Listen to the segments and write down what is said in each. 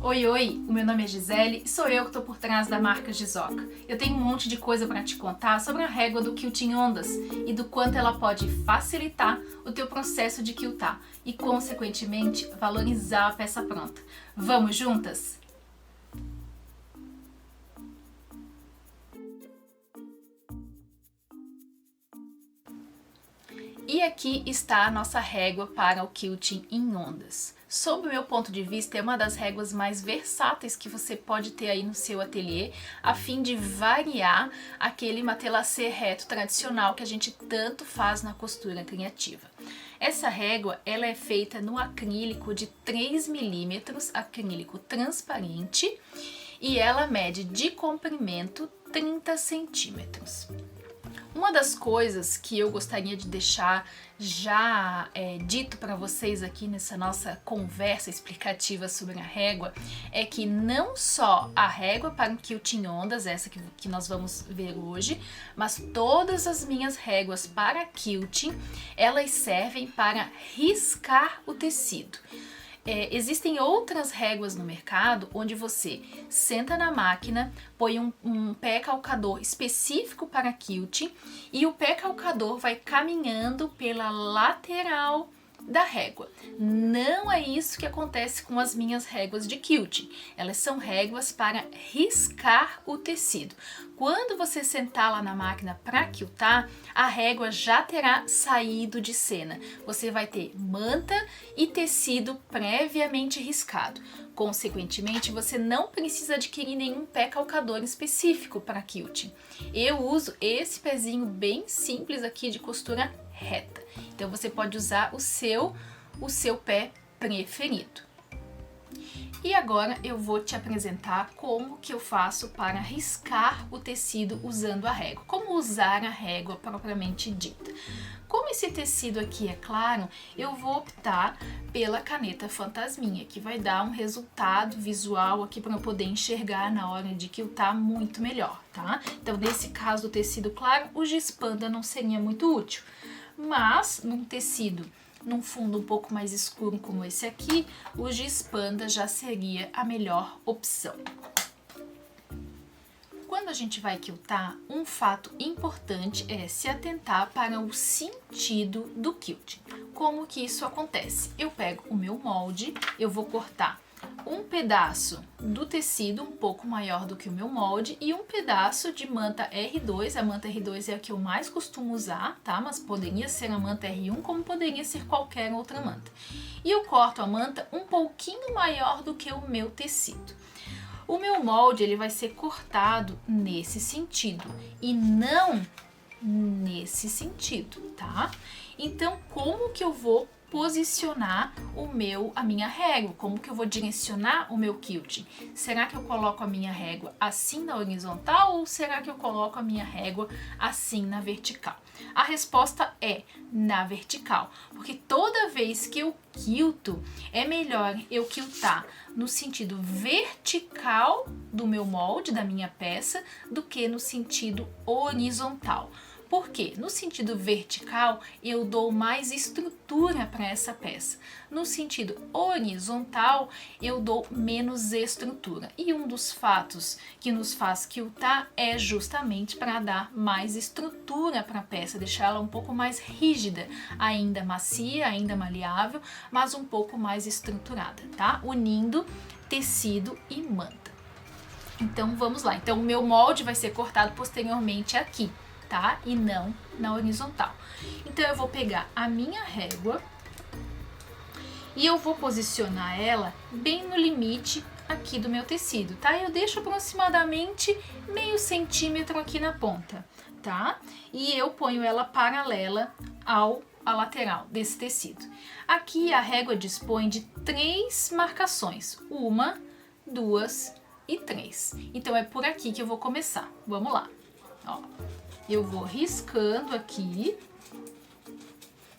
Oi, oi, o meu nome é Gisele e sou eu que estou por trás da marca Gizoca. Eu tenho um monte de coisa para te contar sobre a régua do quilting ondas e do quanto ela pode facilitar o teu processo de quiltar e, consequentemente, valorizar a peça pronta. Vamos juntas? E aqui está a nossa régua para o quilting em ondas. Sob o meu ponto de vista, é uma das réguas mais versáteis que você pode ter aí no seu ateliê, a fim de variar aquele matelassé reto tradicional que a gente tanto faz na costura criativa. Essa régua ela é feita no acrílico de 3 milímetros, acrílico transparente, e ela mede de comprimento 30 centímetros. Uma das coisas que eu gostaria de deixar já dito para vocês aqui nessa nossa conversa explicativa sobre a régua é que não só a régua para o quilting ondas, essa que nós vamos ver hoje, mas todas as minhas réguas para quilting, elas servem para riscar o tecido. Existem outras réguas no mercado onde você senta na máquina, põe um pé calcador específico para quilting e o pé calcador vai caminhando pela lateral da régua. Não é isso que acontece com as minhas réguas de quilting. Elas são réguas para riscar o tecido. Quando você sentar lá na máquina para quiltar, a régua já terá saído de cena. Você vai ter manta e tecido previamente riscado. Consequentemente, você não precisa adquirir nenhum pé calcador específico para quilting. Eu uso esse pezinho bem simples aqui de costura reta. Então você pode usar o seu pé preferido. E agora eu vou te apresentar como que eu faço para riscar o tecido usando a régua. Como usar a régua propriamente dita. Como esse tecido aqui é claro, eu vou optar pela caneta fantasminha, que vai dar um resultado visual aqui para eu poder enxergar na hora de quiltar muito melhor, tá? Então nesse caso do tecido claro, o giz panda não seria muito útil. Mas num tecido num fundo um pouco mais escuro como esse aqui, o giz panda já seria a melhor opção. Quando a gente vai quiltar, um fato importante é se atentar para o sentido do quilting. Como que isso acontece? Eu pego o meu molde, eu vou cortar um pedaço do tecido um pouco maior do que o meu molde e um pedaço de manta R2, a manta R2 é a que eu mais costumo usar, tá? Mas poderia ser a manta R1 como poderia ser qualquer outra manta. E eu corto a manta um pouquinho maior do que o meu tecido. O meu molde ele vai ser cortado nesse sentido e não nesse sentido, tá? Então como que eu vou posicionar a minha régua, como que eu vou direcionar o meu quilting? Será que eu coloco a minha régua assim na horizontal ou será que eu coloco a minha régua assim na vertical? A resposta é na vertical, porque toda vez que eu quilto, é melhor eu quiltar no sentido vertical do meu molde, da minha peça, do que no sentido horizontal. Por quê? No sentido vertical, eu dou mais estrutura para essa peça. No sentido horizontal, eu dou menos estrutura. E um dos fatos que nos faz quiltar é justamente para dar mais estrutura para a peça, deixá-la um pouco mais rígida, ainda macia, ainda maleável, mas um pouco mais estruturada, tá? Unindo tecido e manta. Então, vamos lá. Então, o meu molde vai ser cortado posteriormente aqui, tá? E não na horizontal. Então eu vou pegar a minha régua e eu vou posicionar ela bem no limite aqui do meu tecido, tá? Eu deixo aproximadamente meio centímetro aqui na ponta, tá? E eu ponho ela paralela à lateral desse tecido. Aqui a régua dispõe de 3 marcações, 1, 2 e 3. Então é por aqui que eu vou começar. Vamos lá, ó. Eu vou riscando aqui,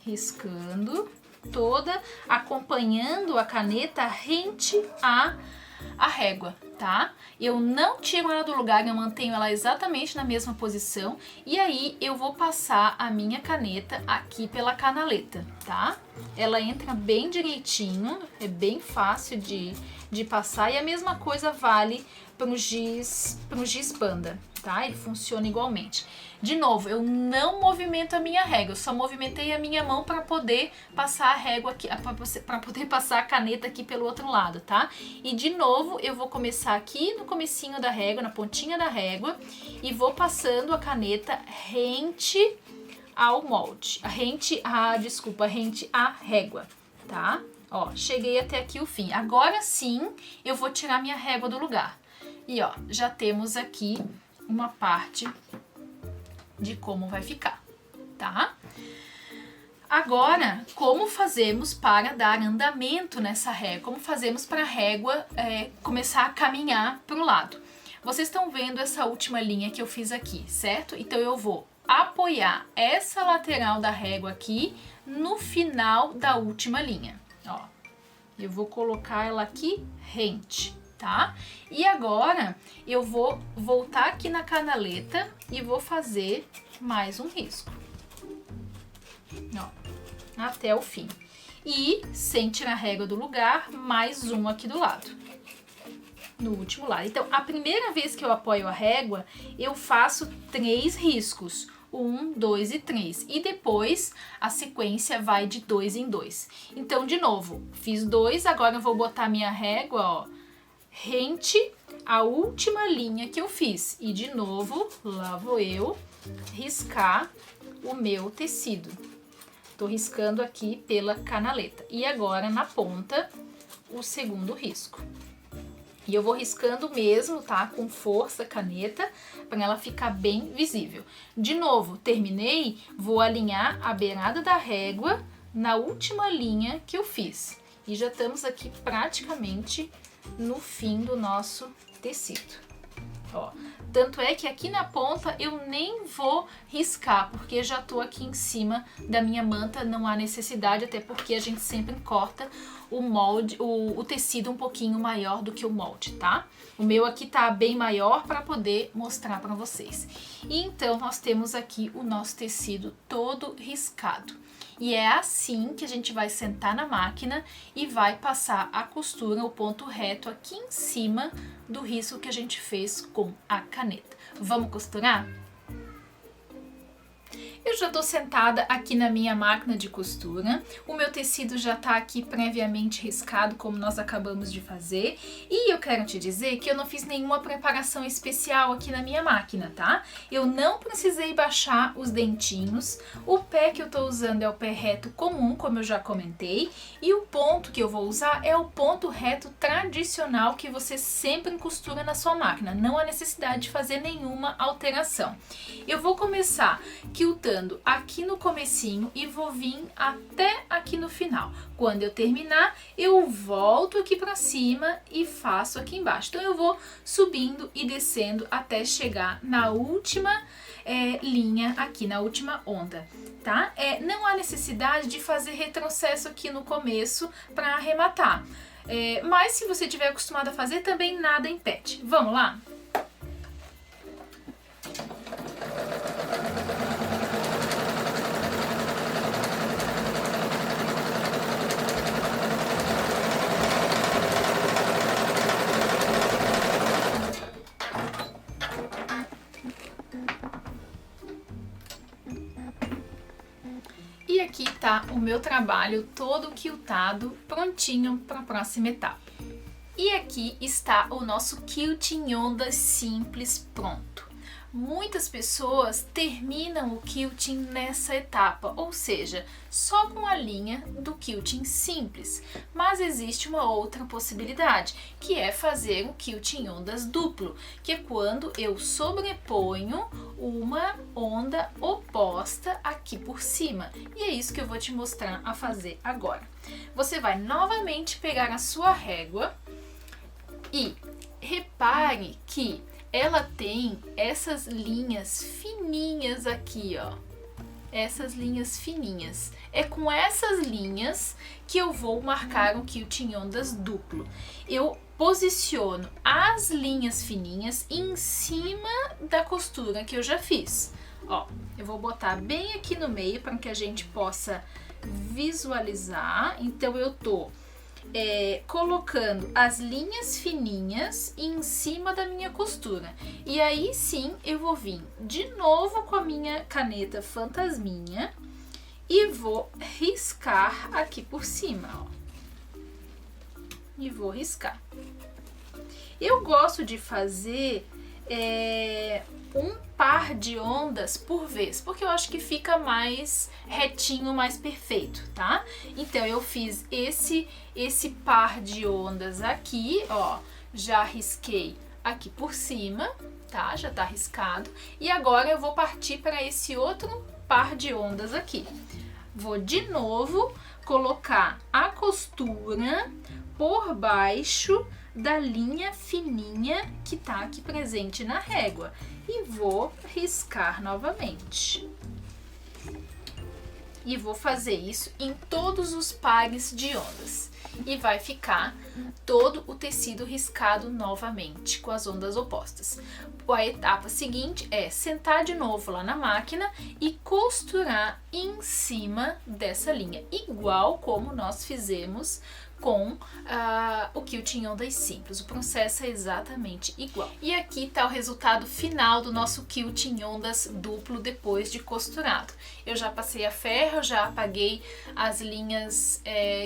riscando toda, acompanhando a caneta rente à régua, tá? Eu não tiro ela do lugar, eu mantenho ela exatamente na mesma posição e aí eu vou passar a minha caneta aqui pela canaleta, tá? Ela entra bem direitinho, é bem fácil de de passar, e a mesma coisa vale para o giz panda, tá? Ele funciona igualmente. De novo, eu não movimento a minha régua, eu só movimentei a minha mão para poder passar a régua aqui, para poder passar a caneta aqui pelo outro lado, tá? E de novo, eu vou começar aqui no comecinho da régua, na pontinha da régua, e vou passando a caneta rente ao molde, rente à régua, tá? Ó, cheguei até aqui o fim. Agora sim, eu vou tirar minha régua do lugar. E ó, já temos aqui uma parte de como vai ficar, tá? Agora, como fazemos para dar andamento nessa régua? Como fazemos para a régua começar a caminhar para o lado? Vocês estão vendo essa última linha que eu fiz aqui, certo? Então eu vou apoiar essa lateral da régua aqui no final da última linha, ó. Eu vou colocar ela aqui rente, tá? E agora eu vou voltar aqui na canaleta e vou fazer mais um risco, ó, até o fim. E sem tirar a régua do lugar, mais um aqui do lado, no último lado. Então, a primeira vez que eu apoio a régua, eu faço 3 riscos. 1, 2 e 3. E depois a sequência vai de 2 em 2. Então, de novo, fiz 2, agora eu vou botar minha régua, ó, rente à última linha que eu fiz. E de novo, lá vou eu riscar o meu tecido. Tô riscando aqui pela canaleta. E agora na ponta, o segundo risco. E eu vou riscando mesmo, tá? Com força a caneta, para ela ficar bem visível. De novo, terminei, vou alinhar a beirada da régua na última linha que eu fiz. E já estamos aqui praticamente no fim do nosso tecido. Ó, tanto é que aqui na ponta eu nem vou riscar, porque já tô aqui em cima da minha manta, não há necessidade, até porque a gente sempre corta o molde, o tecido um pouquinho maior do que o molde, tá? O meu aqui tá bem maior para poder mostrar para vocês. E então nós temos aqui o nosso tecido todo riscado. E é assim que a gente vai sentar na máquina e vai passar a costura, o ponto reto aqui em cima do risco que a gente fez com a caneta. Vamos costurar? Eu já tô sentada aqui na minha máquina de costura, o meu tecido já tá aqui previamente riscado, como nós acabamos de fazer, e eu quero te dizer que eu não fiz nenhuma preparação especial aqui na minha máquina, tá? Eu não precisei baixar os dentinhos, o pé que eu tô usando é o pé reto comum, como eu já comentei, e o ponto que eu vou usar é o ponto reto tradicional que você sempre costura na sua máquina, não há necessidade de fazer nenhuma alteração. Eu vou começar quiltando aqui no comecinho e vou vir até aqui no final. Quando eu terminar, eu volto aqui para cima e faço aqui embaixo. Então eu vou subindo e descendo até chegar na última linha aqui, na última onda, tá? Não há necessidade de fazer retrocesso aqui no começo para arrematar. Mas se você estiver acostumado a fazer, também nada impede. Vamos lá? E aqui tá o meu trabalho todo quiltado, prontinho para a próxima etapa. E aqui está o nosso quilt em ondas simples pronto. Muitas pessoas terminam o quilting nessa etapa, ou seja, só com a linha do quilting simples. Mas existe uma outra possibilidade, que é fazer o quilting em ondas duplo, que é quando eu sobreponho uma onda oposta aqui por cima. E é isso que eu vou te mostrar a fazer agora. Você vai novamente pegar a sua régua e repare que ela tem essas linhas fininhas aqui, ó. Essas linhas fininhas. É com essas linhas que eu vou marcar o quilting em ondas duplo. Eu posiciono as linhas fininhas em cima da costura que eu já fiz. Ó, eu vou botar bem aqui no meio para que a gente possa visualizar. Então eu tô colocando as linhas fininhas em cima da minha costura. E aí sim eu vou vir de novo com a minha caneta fantasminha e vou riscar aqui por cima, ó. E vou riscar. Eu gosto de fazer um par de ondas por vez, porque eu acho que fica mais retinho, mais perfeito, tá? Então eu fiz esse par de ondas aqui, ó, já risquei aqui por cima, tá? Já tá riscado. E agora eu vou partir para esse outro par de ondas aqui. Vou de novo colocar a costura por baixo da linha fininha que tá aqui presente na régua e vou riscar novamente. E vou fazer isso em todos os pares de ondas. E vai ficar todo o tecido riscado novamente com as ondas opostas. A etapa seguinte é sentar de novo lá na máquina e costurar em cima dessa linha, igual como nós fizemos com o quilting ondas simples. O processo é exatamente igual. E aqui está o resultado final do nosso quilting ondas duplo depois de costurado. Eu já passei a ferro, já apaguei as linhas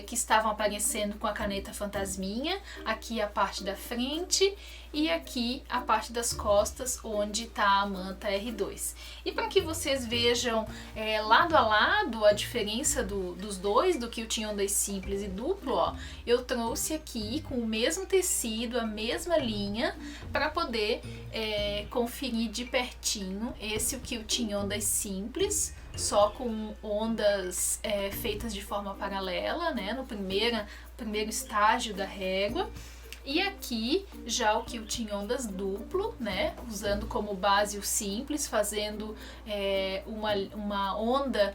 que estavam aparecendo com a caneta fantasminha. Aqui a parte da frente e aqui a parte das costas, onde está a manta R2. E para que vocês vejam lado a lado a diferença dos dois, do quilting ondas simples e duplo, ó, eu trouxe aqui com o mesmo tecido, a mesma linha, para poder conferir de pertinho o quilting ondas simples, só com ondas feitas de forma paralela, né, no primeiro estágio da régua. E aqui já o quilting ondas duplo, né, usando como base o simples, fazendo uma onda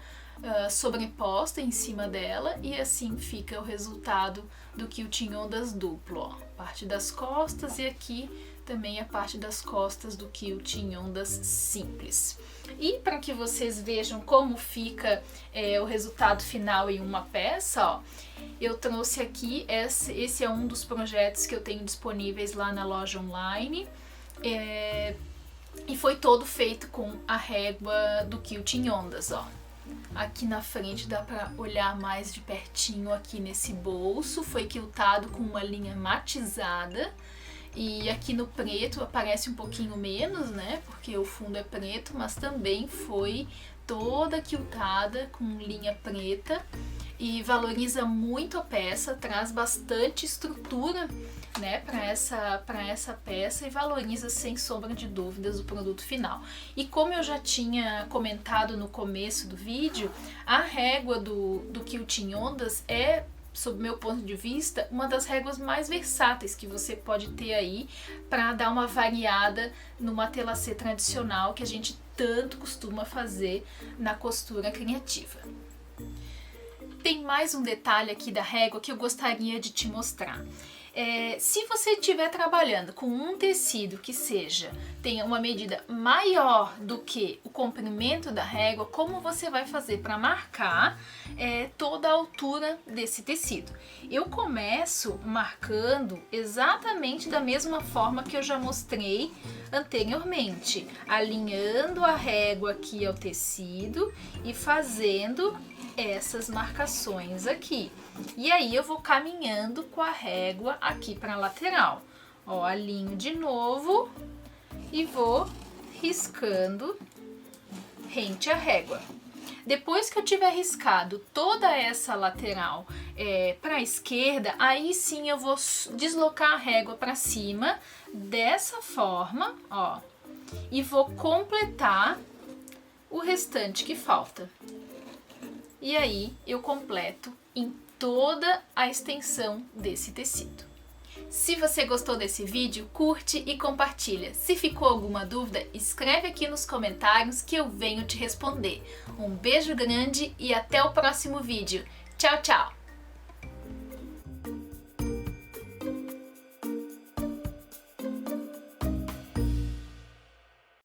sobreposta em cima dela, e assim fica o resultado do quilting ondas duplo, ó. Parte das costas e aqui também a parte das costas do quilting ondas simples. E para que vocês vejam como fica o resultado final em uma peça, ó, eu trouxe aqui, esse é um dos projetos que eu tenho disponíveis lá na loja online, e foi todo feito com a régua do quilting ondas, ó. Aqui na frente dá para olhar mais de pertinho, aqui nesse bolso, foi quiltado com uma linha matizada. E aqui no preto aparece um pouquinho menos, né, porque o fundo é preto, mas também foi toda quiltada com linha preta e valoriza muito a peça, traz bastante estrutura, né, para essa peça e valoriza sem sombra de dúvidas o produto final. E como eu já tinha comentado no começo do vídeo, a régua do quilting ondas é, sob meu ponto de vista, uma das réguas mais versáteis que você pode ter aí para dar uma variada no matelacê tradicional que a gente tanto costuma fazer na costura criativa. Tem mais um detalhe aqui da régua que eu gostaria de te mostrar. Se você estiver trabalhando com um tecido que tenha uma medida maior do que o comprimento da régua, como você vai fazer para marcar toda a altura desse tecido? Eu começo marcando exatamente da mesma forma que eu já mostrei anteriormente, alinhando a régua aqui ao tecido e fazendo essas marcações aqui. E aí eu vou caminhando com a régua aqui para a lateral. Ó, alinho de novo e vou riscando rente à régua. Depois que eu tiver riscado toda essa lateral para a esquerda, aí sim eu vou deslocar a régua para cima dessa forma, ó, e vou completar o restante que falta. E aí eu completo em toda a extensão desse tecido. Se você gostou desse vídeo, curte e compartilha. Se ficou alguma dúvida, escreve aqui nos comentários que eu venho te responder. Um beijo grande e até o próximo vídeo. Tchau, tchau!